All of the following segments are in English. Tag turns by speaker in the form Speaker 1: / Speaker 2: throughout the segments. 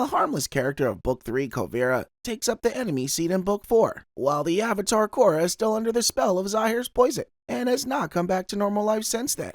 Speaker 1: The harmless character of Book 3, Kovira, takes up the enemy seat in Book 4, while the avatar Korra is still under the spell of Zahir's poison, and has not come back to normal life since then.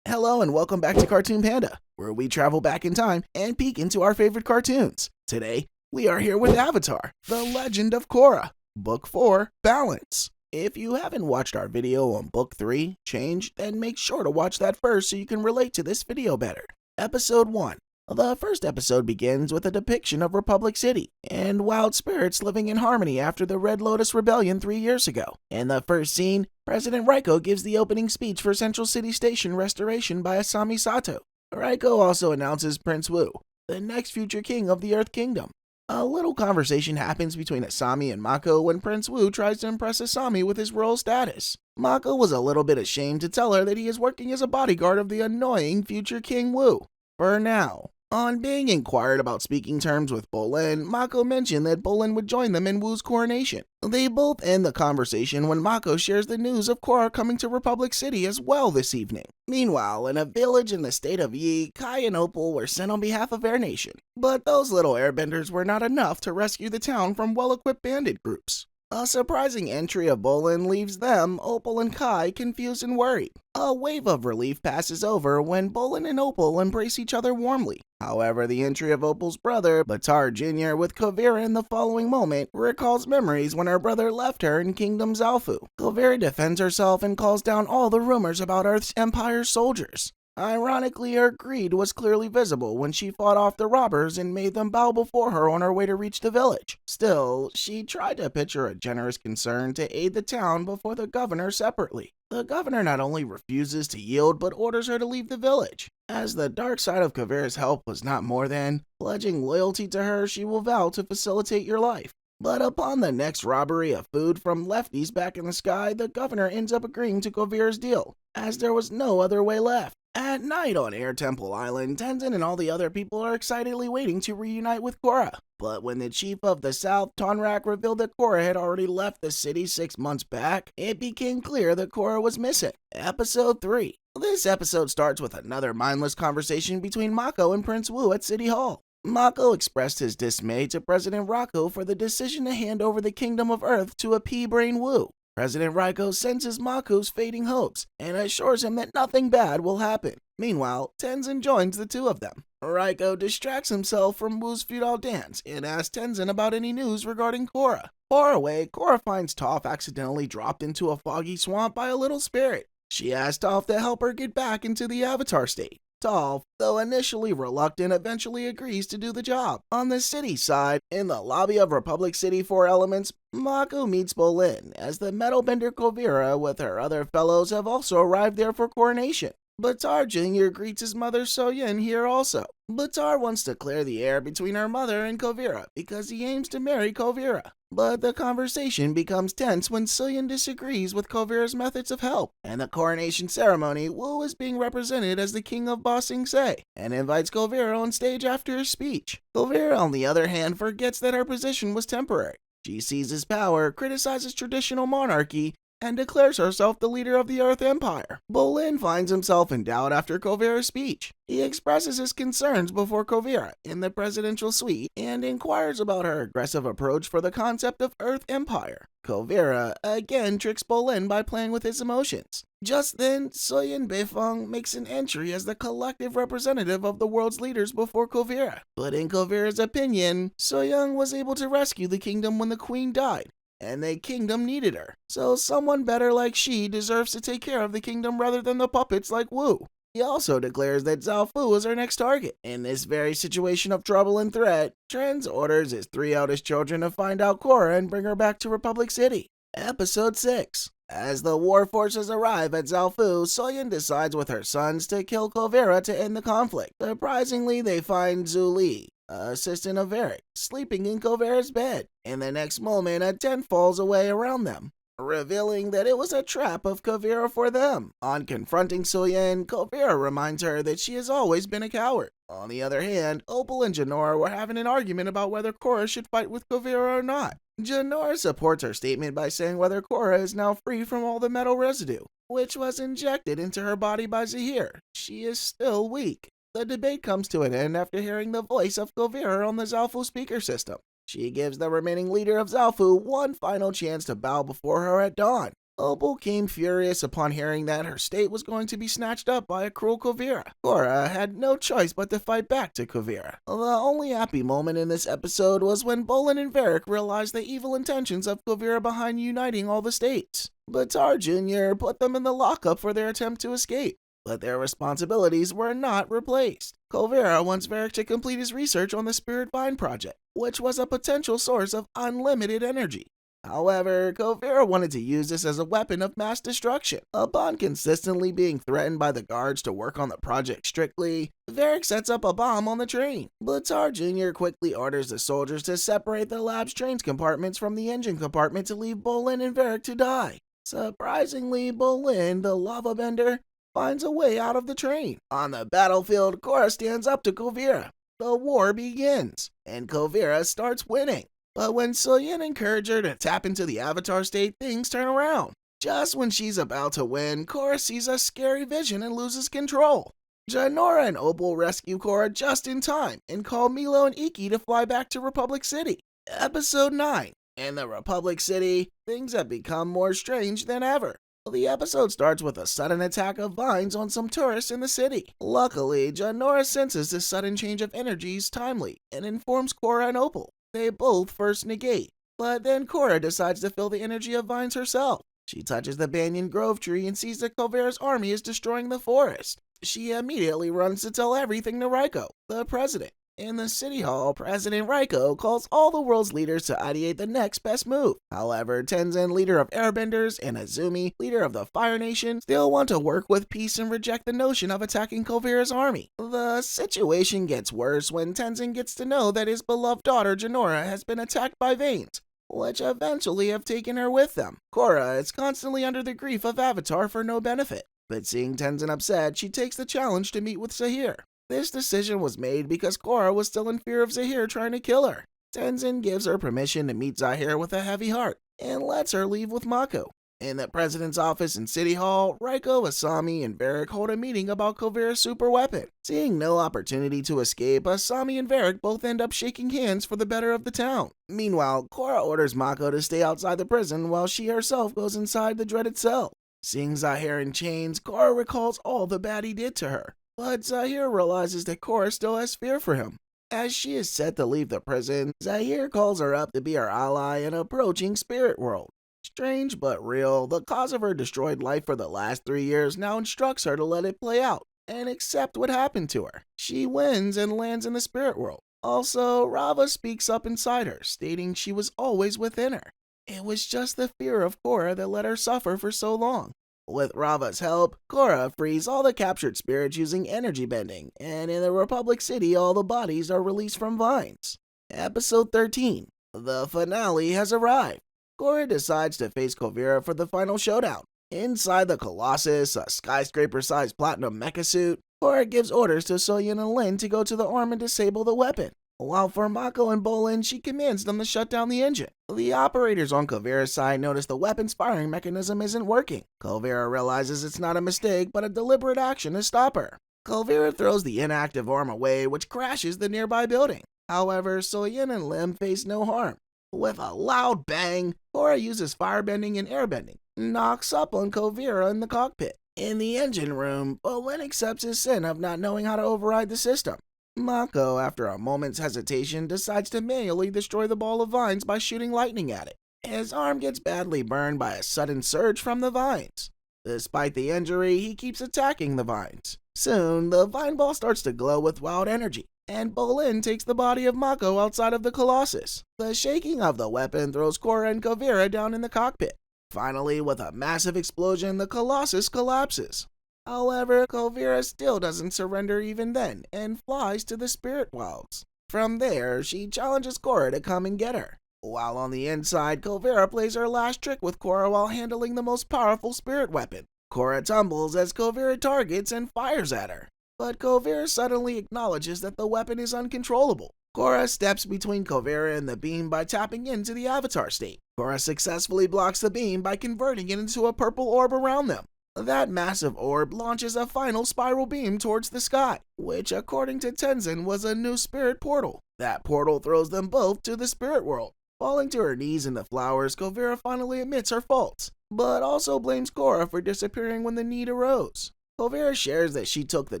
Speaker 1: Hello and welcome back to CartoonPanda, where we travel back in time and peek into our favorite cartoons. Today, we are here with Avatar, The Legend of Korra, Book 4, Balance. If you haven't watched our video on Book 3, Change, then make sure to watch that first so you can relate to this video better. Episode 1. The first episode begins with a depiction of Republic City and wild spirits living in harmony after the Red Lotus Rebellion 3 years ago. In the first scene, President Raiko gives the opening speech for Central City Station restoration by Asami Sato. Raiko also announces Prince Wu, the next future king of the Earth Kingdom. A little conversation happens between Asami and Mako when Prince Wu tries to impress Asami with his royal status. Mako was a little bit ashamed to tell her that he is working as a bodyguard of the annoying future King Wu. For now. On being inquired about speaking terms with Bolin, Mako mentioned that Bolin would join them in Wu's coronation. They both end the conversation when Mako shares the news of Korra coming to Republic City as well this evening. Meanwhile, in a village in the state of Yi, Kai and Opal were sent on behalf of Air Nation. But those little airbenders were not enough to rescue the town from well-equipped bandit groups. A surprising entry of Bolin leaves them, Opal and Kai, confused and worried. A wave of relief passes over when Bolin and Opal embrace each other warmly. However, the entry of Opal's brother, Batar Jr., with Kovira in the following moment, recalls memories when her brother left her in Kingdom Zalfu. Kovira defends herself and calls down all the rumors about Earth's Empire's soldiers. Ironically, her greed was clearly visible when she fought off the robbers and made them bow before her on her way to reach the village. Still, she tried to picture a generous concern to aid the town before the governor separately. The governor not only refuses to yield, but orders her to leave the village. As the dark side of Kovira's help was not more than pledging loyalty to her, she will vow to facilitate your life. But upon the next robbery of food from lefties back in the sky, the governor ends up agreeing to Kovira's deal, as there was no other way left. At night on Air Temple Island, Tenzin and all the other people are excitedly waiting to reunite with Korra. But when the chief of the South, Tonrak, revealed that Korra had already left the city 6 months back, it became clear that Korra was missing. Episode 3. This episode starts with another mindless conversation between Mako and Prince Wu at City Hall. Mako expressed his dismay to President Raiko for the decision to hand over the Kingdom of Earth to a pea-brain Wu. President Raiko senses Mako's fading hopes and assures him that nothing bad will happen. Meanwhile, Tenzin joins the two of them. Raiko distracts himself from Wu's feudal dance and asks Tenzin about any news regarding Korra. Far away, Korra finds Toph accidentally dropped into a foggy swamp by a little spirit. She asks Toph to help her get back into the Avatar state. Toph, though initially reluctant, eventually agrees to do the job. On the city side, in the lobby of Republic City 4 Elements, Mako meets Bolin, as the metalbender Kovira with her other fellows have also arrived there for coronation. Batar Jr. greets his mother Soyen here also. Batar wants to clear the air between her mother and Kovira because he aims to marry Kovira. But the conversation becomes tense when Soyen disagrees with Kovira's methods of help. And the coronation ceremony, Wu is being represented as the king of Ba Sing Se and invites Kovira on stage after his speech. Kovira, on the other hand, forgets that her position was temporary. She seizes power, criticizes traditional monarchy, and declares herself the leader of the Earth Empire. Bolin finds himself in doubt after Kovira's speech. He expresses his concerns before Kovira in the presidential suite and inquires about her aggressive approach for the concept of Earth Empire. Kovira again tricks Bolin by playing with his emotions. Just then, Soyen Beifong makes an entry as the collective representative of the world's leaders before Kovira. But in Kovira's opinion, Soyoung was able to rescue the kingdom when the queen died, and the kingdom needed her. So someone better like she deserves to take care of the kingdom rather than the puppets like Wu. He also declares that Zalfu is our next target. In this very situation of trouble and threat, Trens orders his 3 eldest children to find out Korra and bring her back to Republic City. Episode 6. As the war forces arrive at Zalfu, Soyen decides with her sons to kill Kovira to end the conflict. Surprisingly, they find Zhu Li, assistant of Varric, sleeping in Kovira's bed. In the next moment, a tent falls away around them, revealing that it was a trap of Kovira for them. On confronting Soyen, Kovira reminds her that she has always been a coward. On the other hand, Opal and Janora were having an argument about whether Korra should fight with Kovira or not. Janora supports her statement by saying whether Korra is now free from all the metal residue, which was injected into her body by Zahir. She is still weak. The debate comes to an end after hearing the voice of Kuvira on the Zalfu speaker system. She gives the remaining leader of Zalfu one final chance to bow before her at dawn. Opal came furious upon hearing that her state was going to be snatched up by a cruel Kuvira. Korra had no choice but to fight back to Kuvira. The only happy moment in this episode was when Bolin and Varric realized the evil intentions of Kuvira behind uniting all the states. Batar Jr. put them in the lockup for their attempt to escape, but their responsibilities were not replaced. Kuvira wants Varric to complete his research on the Spirit Vine project, which was a potential source of unlimited energy. However, Kuvira wanted to use this as a weapon of mass destruction. Upon consistently being threatened by the guards to work on the project strictly, Varric sets up a bomb on the train. Batar Jr. quickly orders the soldiers to separate the lab's train compartments from the engine compartment to leave Bolin and Varric to die. Surprisingly, Bolin, the lava bender, finds a way out of the train. On the battlefield, Korra stands up to Kuvira. The war begins, and Kuvira starts winning. But when Soyin encouraged her to tap into the Avatar state, things turn around. Just when she's about to win, Korra sees a scary vision and loses control. Janora and Opal rescue Korra just in time and call Milo and Iki to fly back to Republic City. Episode 9. In the Republic City, things have become more strange than ever. The episode starts with a sudden attack of vines on some tourists in the city. Luckily, Janora senses this sudden change of energies timely and informs Korra and Opal. They both first negate, but then Korra decides to feel the energy of vines herself. She touches the banyan grove tree and sees that Kuvira's army is destroying the forest. She immediately runs to tell everything to Raiko, the president. In the city hall, President Raiko calls all the world's leaders to ideate the next best move. However, Tenzin, leader of Airbenders, and Azumi, leader of the Fire Nation, still want to work with peace and reject the notion of attacking Kuvira's army. The situation gets worse when Tenzin gets to know that his beloved daughter Janora has been attacked by Veins, which eventually have taken her with them. Korra is constantly under the grief of Avatar for no benefit, but seeing Tenzin upset, she takes the challenge to meet with Zahir. This decision was made because Korra was still in fear of Zahir trying to kill her. Tenzin gives her permission to meet Zahir with a heavy heart and lets her leave with Mako. In the president's office in City Hall, Raiko, Asami, and Varric hold a meeting about Kuvira's super weapon. Seeing no opportunity to escape, Asami and Varric both end up shaking hands for the better of the town. Meanwhile, Korra orders Mako to stay outside the prison while she herself goes inside the dreaded cell. Seeing Zahir in chains, Korra recalls all the bad he did to her. But Zahir realizes that Korra still has fear for him. As she is set to leave the prison, Zahir calls her up to be her ally in approaching Spirit World. Strange but real, the cause of her destroyed life for the last 3 years now instructs her to let it play out and accept what happened to her. She wins and lands in the Spirit World. Also, Rava speaks up inside her, stating she was always within her. It was just the fear of Korra that let her suffer for so long. With Rava's help, Korra frees all the captured spirits using energy bending, and in the Republic City all the bodies are released from vines. Episode 13. The finale has arrived. Korra decides to face Kuvira for the final showdown. Inside the Colossus, a skyscraper-sized platinum mecha suit, Korra gives orders to Soyin and Lin to go to the arm and disable the weapon. While for Mako and Bolin, she commands them to shut down the engine. The operators on Kuvira's side notice the weapon's firing mechanism isn't working. Kuvira realizes it's not a mistake, but a deliberate action to stop her. Kuvira throws the inactive arm away, which crashes the nearby building. However, Soyin and Lim face no harm. With a loud bang, Korra uses firebending and airbending, knocks up on Kuvira in the cockpit. In the engine room, Bolin accepts his sin of not knowing how to override the system. Mako, after a moment's hesitation, decides to manually destroy the ball of vines by shooting lightning at it. His arm gets badly burned by a sudden surge from the vines. Despite the injury, he keeps attacking the vines. Soon, the vine ball starts to glow with wild energy, and Bolin takes the body of Mako outside of the Colossus. The shaking of the weapon throws Korra and Kuvira down in the cockpit. Finally, with a massive explosion, the Colossus collapses. However, Kuvira still doesn't surrender even then and flies to the spirit wilds. From there, she challenges Korra to come and get her. While on the inside, Kuvira plays her last trick with Korra while handling the most powerful spirit weapon. Korra tumbles as Kuvira targets and fires at her. But Kuvira suddenly acknowledges that the weapon is uncontrollable. Korra steps between Kuvira and the beam by tapping into the Avatar state. Korra successfully blocks the beam by converting it into a purple orb around them. That massive orb launches a final spiral beam towards the sky, which according to Tenzin was a new spirit portal. That portal throws them both to the spirit world. Falling to her knees in the flowers, Kuvira finally admits her faults, but also blames Korra for disappearing when the need arose. Kuvira shares that she took the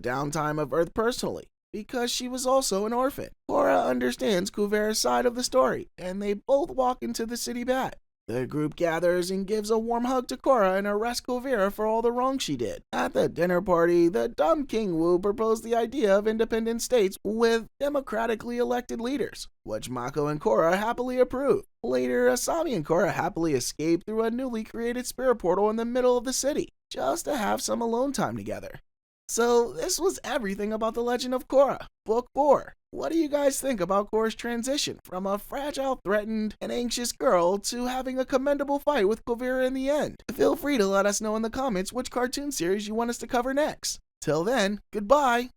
Speaker 1: downtime of Earth personally, because she was also an orphan. Korra understands Kuvira's side of the story, and they both walk into the city bath. The group gathers and gives a warm hug to Korra and arrests Kuvira for all the wrong she did. At the dinner party, the dumb King Wu proposed the idea of independent states with democratically elected leaders, which Mako and Korra happily approved. Later, Asami and Korra happily escape through a newly created spirit portal in the middle of the city, just to have some alone time together. So this was everything about The Legend of Korra, Book 4. What do you guys think about Korra's transition from a fragile, threatened, and anxious girl to having a commendable fight with Kuvira in the end? Feel free to let us know in the comments which cartoon series you want us to cover next. Till then, goodbye!